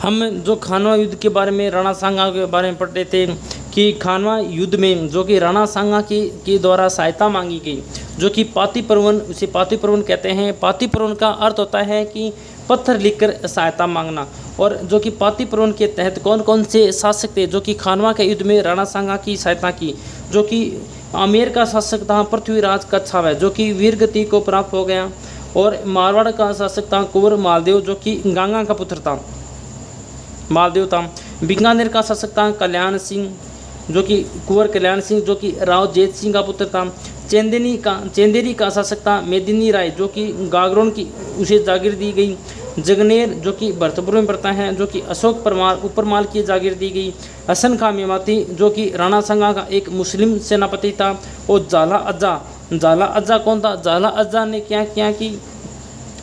हम जो खानवा युद्ध के बारे में, राणा सांगा के बारे में पढ़ रहे थे कि खानवा युद्ध में जो कि राणा सांगा के द्वारा सहायता मांगी गई, जो कि पातिपर्वन, उसे पातिपर्वन कहते हैं। पातिपर्वन का अर्थ होता है कि पत्थर लिखकर सहायता मांगना। और जो कि पातिपर्वन के तहत कौन कौन से शासक थे जो कि खानवा के युद्ध में राणा सांगा की सहायता की, जो कि आमेर का शासक था पृथ्वीराज कच्छावा, जो कि वीर गति को प्राप्त हो गया। और मारवाड़ का शासक था कुंवर मालदेव, जो कि गंगा का पुत्र था, मालदेव था। बीकानेर का शासक था कल्याण सिंह, जो कि कुंवर कल्याण सिंह, जो कि राव जेत सिंह का पुत्र था। चंदेरी का शासक था मेदिनी राय, जो कि गागरोन की उसे जागीर दी गई। जगनेर, जो कि भरतपुर में पड़ता है, जो कि अशोक परमार उपरमाल की जागीर दी गई। हसन खां मेवाती, जो कि राणा सांगा का एक मुस्लिम सेनापति था। और जाला अज्जा कौन था? जाला अज्जा ने क्या किया कि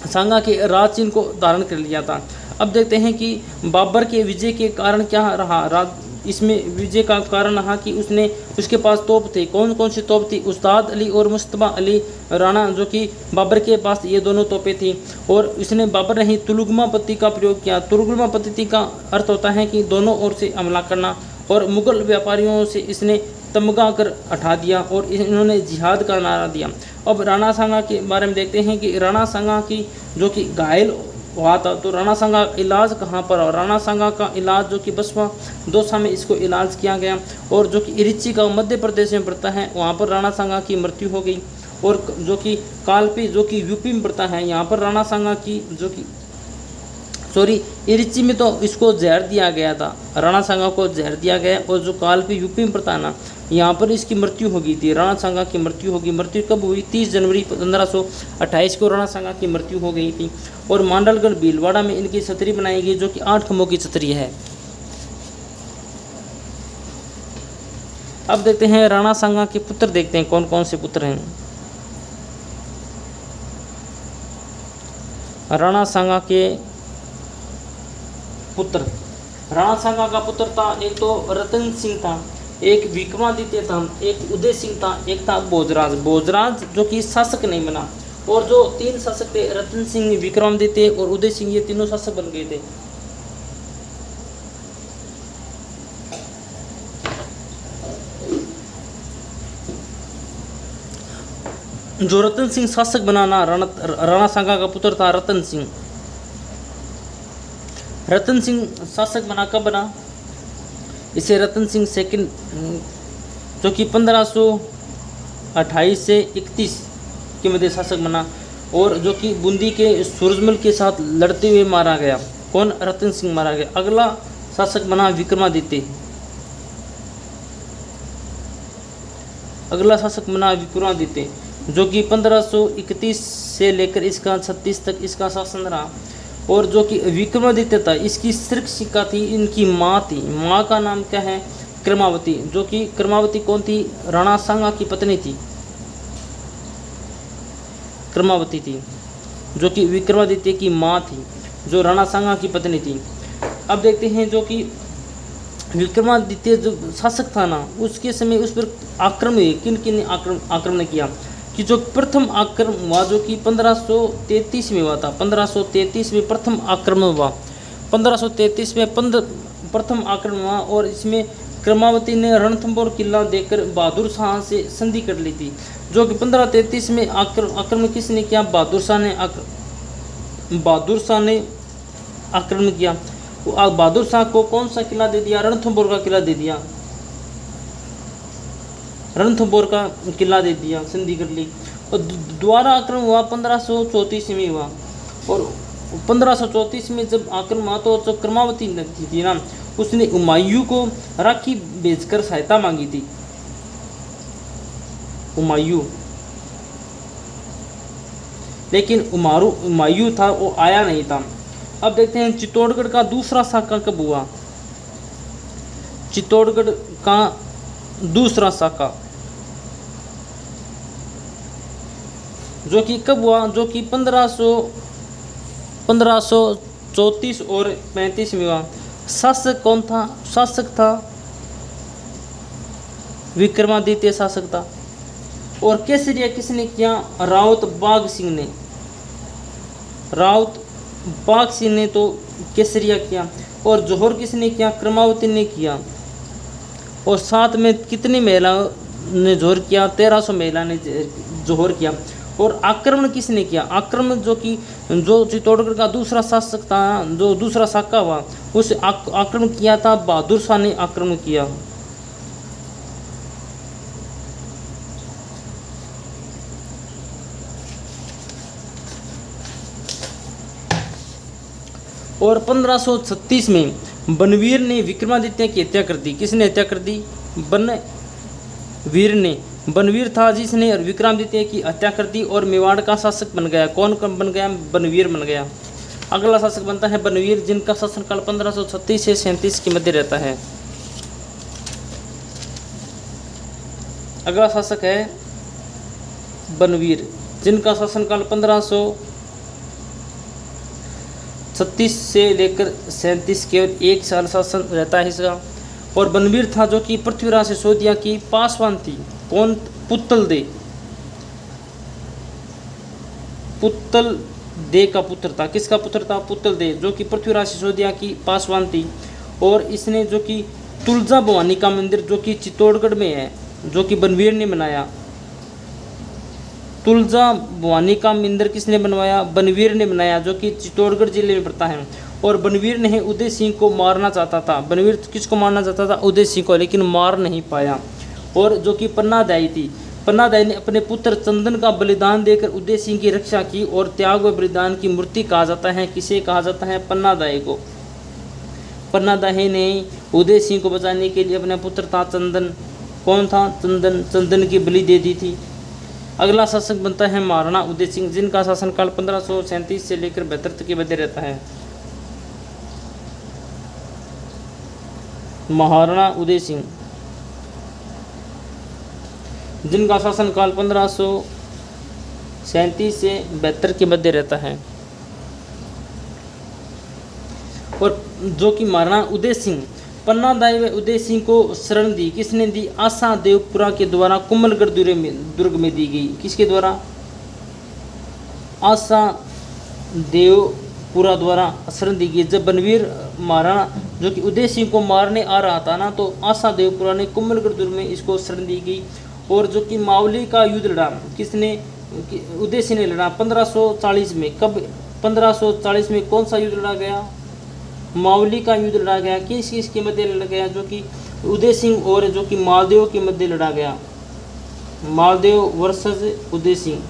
सांगा के राज चिन्ह को धारण कर लिया था। अब देखते हैं कि बाबर के विजय के कारण क्या रहा। इसमें विजय का कारण रहा कि उसके पास तोप थे। कौन कौन सी तोप थी? उस्ताद अली और मुस्तफा अली राणा, जो कि बाबर के पास ये दोनों तोपें थी। और बाबर ने ही तुलुगमा पत्ती का प्रयोग किया। तुलुगमा पत्ती का अर्थ होता है कि दोनों ओर से हमला करना। और मुगल व्यापारियों से इसने तमगा कर हटा दिया और इन्होंने जिहाद का नारा दिया। अब राणा सांगा के बारे में देखते हैं कि राणा सांगा की जो कि घायल हुआ था, तो राणा सांगा इलाज कहाँ पर हुआ? राणा सांगा का इलाज जो कि बसवा दौसा में इसको इलाज किया गया। और जो कि इरिच्ची का मध्य प्रदेश में पड़ता है, वहाँ पर राणा सांगा की मृत्यु हो गई। और जो कि कालपी, जो कि यूपी में पड़ता है, यहाँ पर राणा सांगा की जो कि इरिच्ची में तो इसको जहर दिया गया था, राणा सांगा को जहर दिया गया। और जो कालपी यूपी में पड़ता है ना, यहाँ पर इसकी मृत्यु हो गई थी। राणा सांगा की मृत्यु होगी। मृत्यु कब हुई? 30 जनवरी 1528 को राणा सांगा की मृत्यु हो गई थी। और मांडलगढ़ भीलवाड़ा में इनकी छतरी बनाई गई, जो कि 8 खंभों की छतरी है। अब देखते हैं राणा सांगा के पुत्र, देखते हैं कौन कौन से पुत्र हैं। राणा सांगा के पुत्र, राणा सांगा का पुत्र था, एक तो रतन सिंह था, एक विक्रमादित्य था, एक उदय सिंह था, एक था भोजराज जो कि शासक नहीं बना। और जो 3 शासक थे, रतन सिंह, विक्रमादित्य और उदय सिंह, ये तीनों शासक बन गए थे। जो रतन सिंह शासक बनाना, राणा सांगा का पुत्र था रतन सिंह। रतन सिंह शासक बना, कब बना? इसे रतन सिंह सेकंड, जो कि 1528 से 31 के मध्य शासक बना। और जो कि बूंदी के सूरजमल के साथ लड़ते हुए मारा गया। कौन? रतन सिंह मारा गया। अगला शासक बना विक्रमादित्य। अगला शासक बना विक्रमादित्य, जो कि 1531 से लेकर इसका 36 तक इसका शासन रहा। और जो कि विक्रमादित्य था, इसकी शिक्षिका थी इनकी माँ थी। माँ का नाम क्या है? क्रमावती। जो कि क्रमावती कौन थी? राणा सांगा की पत्नी थी, क्रमावती थी, जो कि विक्रमादित्य की माँ थी, जो राणा सांगा की पत्नी थी। अब देखते हैं जो कि विक्रमादित्य जो शासक था ना, उसके समय उस पर आक्रमण हुए। किन किन ने आक्रमण किया? कि जो प्रथम आक्रमण हुआ, जो कि 1533 में हुआ था। 1533 में प्रथम आक्रमण हुआ। 1533 में प्रथम आक्रमण हुआ। और इसमें क्रमावती ने रणथंभौर किला देकर बहादुर शाह से संधि कर ली थी। जो कि 1533 में आक्रमण किसने किया? बहादुर शाह ने आक्रमण किया। बहादुर शाह को कौन सा किला दे दिया? रणथंभौर का किला दे दिया। रणथंभौर का किला दे दिया, संधि कर ली। और दोबारा आक्रमण हुआ 1534 में हुआ। और 1534 में जब आक्रमण हुआ तो जो क्रमावती थी ना, उसने हुमायूं को राखी भेजकर सहायता मांगी थी। हुमायूं, लेकिन हुमायूं था वो आया नहीं था। अब देखते हैं चित्तौड़गढ़ का दूसरा साका कब हुआ? चित्तौड़गढ़ का दूसरा साका जो कि कब हुआ? जो कि 1534 और 35 में हुआ। शासक कौन था? शासक था विक्रमादित्य शासक था। और केसरिया किसने किया? रावत बाघ सिंह ने। रावत बाघ सिंह ने तो केसरिया किया। और जोहर किसने किया? क्रमावती ने किया। और साथ में कितनी महिलाओं ने जोहर किया? 1300 महिला ने जोहर किया। और आक्रमण किसने किया? आक्रमण जो चित्तौड़गढ़ का दूसरा शासक था, जो दूसरा साका हुआ, उस आक्रमण किया था बहादुर शाह ने आक्रमण किया। और 1536 में बनवीर ने विक्रमादित्य की हत्या कर दी। किसने हत्या कर दी? बनवीर ने। बनवीर था जिसने विक्रमादित्य की हत्या कर दी और मेवाड़ का शासक बन गया। कौन बन गया? बनवीर बन गया। अगला शासक बनता है बनवीर, जिनका शासनकाल 1536 से 37 के मध्य रहता है। अगला शासक है बनवीर, जिनका शासनकाल 1536 से लेकर 37, केवल 1 साल शासन रहता है इसका। और बनवीर था जो कि पृथ्वीराज सिसोदिया की पासवान थी। कौन? पुतल दे। पुतल दे का पुत्र था। किसका पुत्र था? पुतल दे, जो कि पृथ्वीराज सिसोदिया की पासवान थी। और इसने जो कि तुलजा भवानी का मंदिर जो कि चित्तौड़गढ़ में है, जो कि बनवीर ने बनाया। तुलजा भवानी का मंदिर किसने बनवाया? बनवीर ने बनाया, जो कि चित्तौड़गढ़ जिले में पड़ता है। और बनवीर ने उदय सिंह को मारना चाहता था। बनवीर किसको मारना चाहता था? उदय सिंह को, लेकिन मार नहीं पाया। और जो कि पन्नादाई थी, पन्नादाई ने अपने पुत्र चंदन का बलिदान देकर उदय सिंह की रक्षा की। और त्याग व बलिदान की मूर्ति कहा जाता है। किसे कहा जाता है? पन्नादाई को। पन्नादाई ने उदय सिंह को बचाने के लिए अपना पुत्र था चंदन, कौन था? चंदन की बलि दे दी थी। अगला शासक बनता है महाराणा उदय सिंह, जिनका शासनकाल 1537 से लेकर 72 तक के मध्य रहता है। महाराणा उदय सिंह, जिनका शासनकाल 1537 से 72 के मध्य रहता है। और जो कि महाराणा उदय सिंह पन्नादाई व उदय सिंह को शरण दी। किसने दी? आशा देवपुरा के द्वारा कुंभलगढ़ दुर्ग में दी गई। किसके द्वारा? आशा देवपुरा द्वारा शरण दी गई। जब बनवीर महाराणा जो कि उदय सिंह को मारने आ रहा था ना, तो आशा देवपुरा ने कुंभलगढ़ दुर्ग में इसको शरण दी गई। और जो कि मावली का युद्ध लड़ा, किसने? उदय सिंह ने लड़ा 1540 में। कब? 1540 में कौन सा युद्ध लड़ा गया? मावली का युद्ध लड़ा गया। किस किस के मध्य लड़ा गया? जो कि उदय सिंह और जो कि मालदेव के मध्य लड़ा गया। मालदेव वर्सेस उदय सिंह।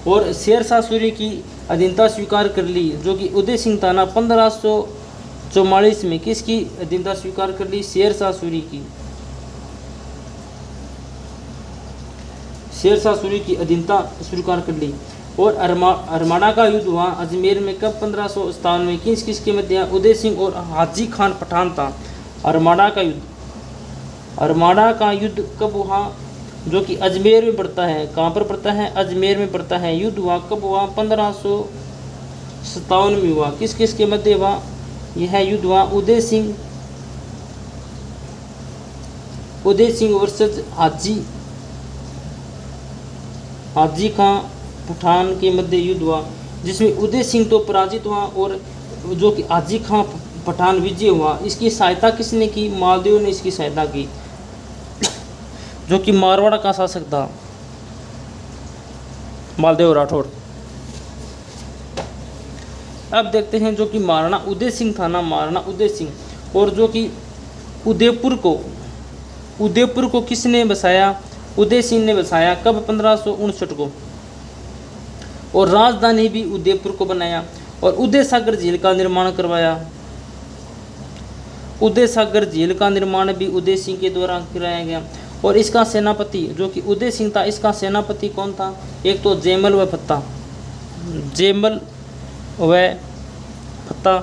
और शेरशाह सूरी की अधीनता स्वीकार कर ली, जो कि उदय सिंह था ना, 1544 में। किसकी अधीनता स्वीकार कर ली? शेरशाह सूरी की। शेरशाह सूरी की अधीनता स्वीकार कर ली। और अरमाड़ा का युद्ध हुआ अजमेर में। कब? 1557 में। किस किस के मध्य? उदय सिंह और हाजी खान पठान था। अरमाड़ा का युद्ध। अरमाड़ा का युद्ध कब हुआ? जो कि अजमेर में पड़ता है। कहाँ पर पड़ता है? अजमेर में पड़ता है। युद्ध हुआ कब हुआ? 1557 में हुआ। किस किस के मध्य हुआ? यह युद्ध हुआ उदय सिंह वर्सेस हाजी खान पठान के मध्य युद्ध हुआ, जिसमें उदय सिंह तो पराजित हुआ और जो कि हाजी खान पठान विजय हुआ। इसकी सहायता किसने की? मालदेव ने इसकी सहायता की, जो कि मारवाड़ का शासक था, मालदेव राठौड़। अब देखते हैं जो कि महाराणा उदय सिंह था ना, महाराणा उदय सिंह, और जो कि उदयपुर को किसने बसाया? उदय सिंह ने बसाया। कब? 1559 को। और राजधानी भी उदयपुर को बनाया और उदय सागर झील का निर्माण करवाया। उदय सागर झील का निर्माण भी उदय सिंह के द्वारा कराया गया। और इसका सेनापति जो कि उदय सिंह था, इसका सेनापति कौन था? एक तो जयमल व फत्ता। जयमल व फत्ता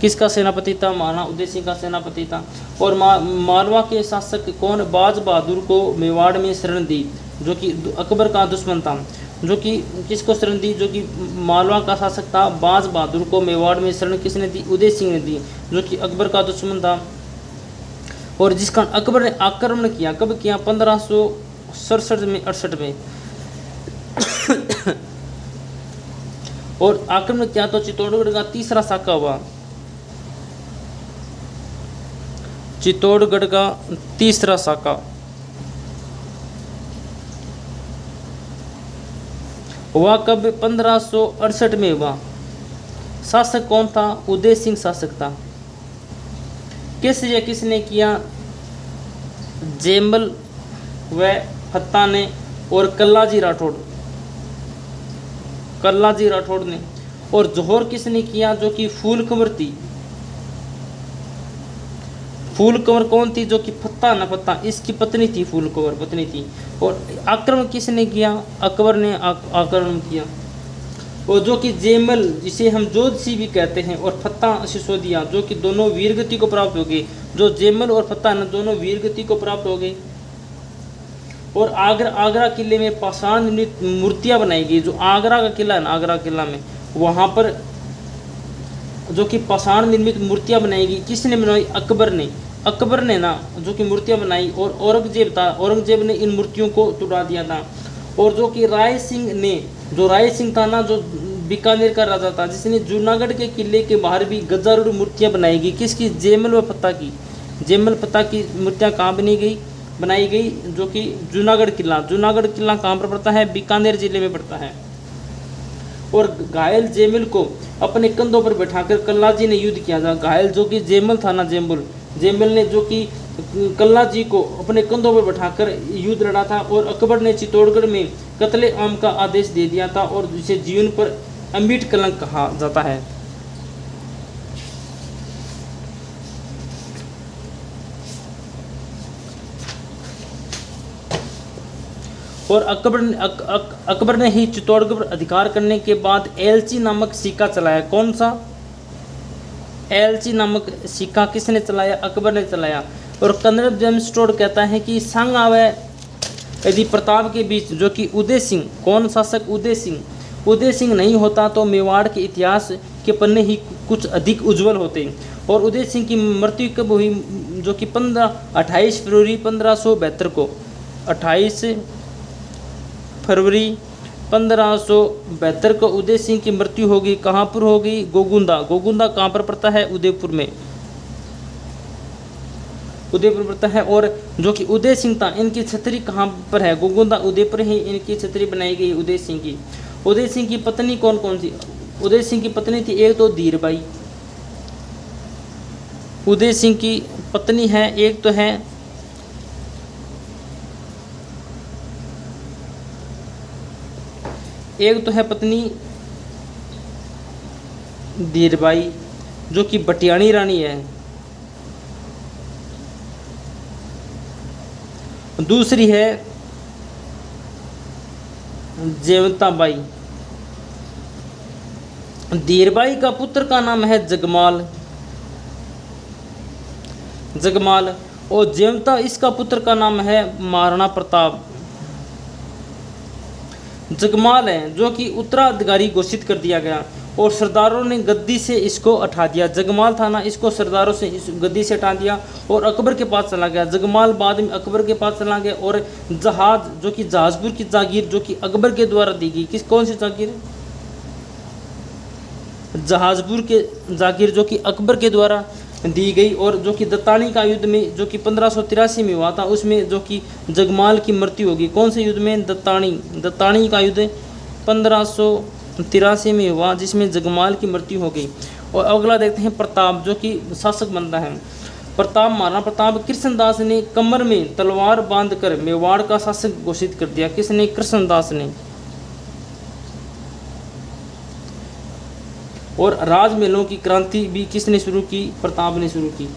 किसका सेनापति था? महाराणा उदय सिंह का सेनापति था। और मालवा के शासक कौन? बाज बहादुर को मेवाड़ में शरण दी, जो कि अकबर का दुश्मन था। जो कि किसको शरण दी? जो कि मालवा का शासक था, बाज बहादुर को मेवाड़ में शरण किसने दी? उदय सिंह ने दी, जो कि अकबर का दुश्मन था। और जिसका अकबर ने आक्रमण किया। कब किया? 1567 में 68 में। और आक्रमण किया तो चित्तौड़गढ़ का तीसरा साका हुआ, चित्तौड़गढ़ का तीसरा साका। हुआ कब? 1568 में हुआ। शासक कौन था? उदय सिंह शासक था। किसने किया? जेमल व फत्ता ने और कल्लाजी राठौड़ ने। और जोहर किसने किया? जो कि फूल कंवर थी। फूल कंवर कौन थी? जो कि फत्ता इसकी पत्नी थी, फूल कंवर पत्नी थी। और आक्रमण किसने किया? अकबर ने आक्रमण किया। और जो कि जेमल, जिसे हम जोधसी भी कहते हैं, और फत्ता सिसोदिया, जो कि दोनों वीरगति को प्राप्त हो गए। जो जेमल और फत्ता न दोनों वीरगति को प्राप्त हो गए। और आगरा किले में पाषाण निर्मित मूर्तियां बनाई गई। जो आगरा का किला है ना, आगरा किला में वहाँ पर जो कि पाषाण निर्मित मूर्तियां बनाई गई। किसने बनाई? अकबर ने ना जो कि मूर्तियां बनाई। और औरंगजेब ने इन मूर्तियों को तुड़ा दिया था। और जो कि राय सिंह था ना, जो बीकानेर का राजा था, जिसने जूनागढ़ के किले के बाहर भी गजारूढ़ मूर्तियां बनाई गई। किसकी? जेमल व फत्ता की। जेमल फत्ता की मूर्तियां कहाँ बनाई गई? जो कि जूनागढ़ किला कहाँ पर पड़ता है? बीकानेर जिले में पड़ता है। और घायल जेमल को अपने कंधों पर बैठाकर कल्लाजी ने युद्ध किया था। घायल जो कि जेमल था ना, जेमल ने जो कि कल्लाजी को अपने कंधों पर बैठाकर युद्ध लड़ा था। और अकबर ने चित्तौड़गढ़ में कत्ले आम का आदेश दे दिया था, और जिसे जीवन पर अमिट कलंक कहा जाता है। और अकबर ने ही चित्तौड़गढ़ पर अधिकार करने के बाद एलची नामक सिक्का चलाया। कौन सा? एलची नामक सिक्का किसने चलाया? अकबर ने चलाया। और कन्नड़ जेम्स टोड कहता है कि संग आवे यदि प्रताप के बीच, जो कि उदय सिंह, कौन शासक? उदय सिंह नहीं होता तो मेवाड़ के इतिहास के पन्ने ही कुछ अधिक उज्जवल होते। और उदय सिंह की मृत्यु कब हुई? जो कि 28 फरवरी 1572 को, 28 फरवरी 1572 को उदय सिंह की मृत्यु होगी। कहाँ पर होगी? गोगुंदा कहाँ पर पड़ता है? उदयपुर में पड़ता है। और जो कि उदय सिंह था, इनकी छतरी कहाँ पर है? गोगुंदा, उदयपुर ही इनकी छतरी बनाई गई उदय सिंह की। उदय सिंह की पत्नी कौन सी? उदय सिंह की पत्नी थी, एक तो धीरबाई, उदय सिंह की पत्नी है, एक तो है पत्नी धीरबाई, जो कि बटियाणी रानी है। दूसरी है जयवंताबाई। धीरबाई का पुत्र का नाम है जगमाल। और जयवंता, इसका पुत्र का नाम है महाराणा प्रताप। जगमाल है जो कि उत्तराधिकारी घोषित कर दिया गया, और सरदारों ने गद्दी से इसको हटा दिया। जगमाल था ना, इसको सरदारों से इस गद्दी से हटा दिया और अकबर के पास चला गया। जगमाल बाद में अकबर के पास चला गया, और जहाज, जो कि जहाजपुर की जागीर, जो कि अकबर के द्वारा दी गई। कौन सी जागीर? जहाजपुर के जागीर, जो कि अकबर के द्वारा दी गई। और जो कि दत्तानी का युद्ध में, जो कि 1583 में हुआ था, उसमें जो कि जगमाल की मृत्यु होगी। कौन से युद्ध में? दत्तानी का युद्ध 1583 में हुआ, जिसमें जगमाल की मृत्यु हो गई। और अगला देखते हैं प्रताप, जो कि शासक बनता है। प्रताप, महाराणा प्रताप कृष्णदास ने कमर में तलवार बांधकर मेवाड़ का शासक घोषित कर दिया। किसने? कृष्णदास ने। और राजमहलों की क्रांति भी किसने शुरू की? प्रताप ने शुरू की।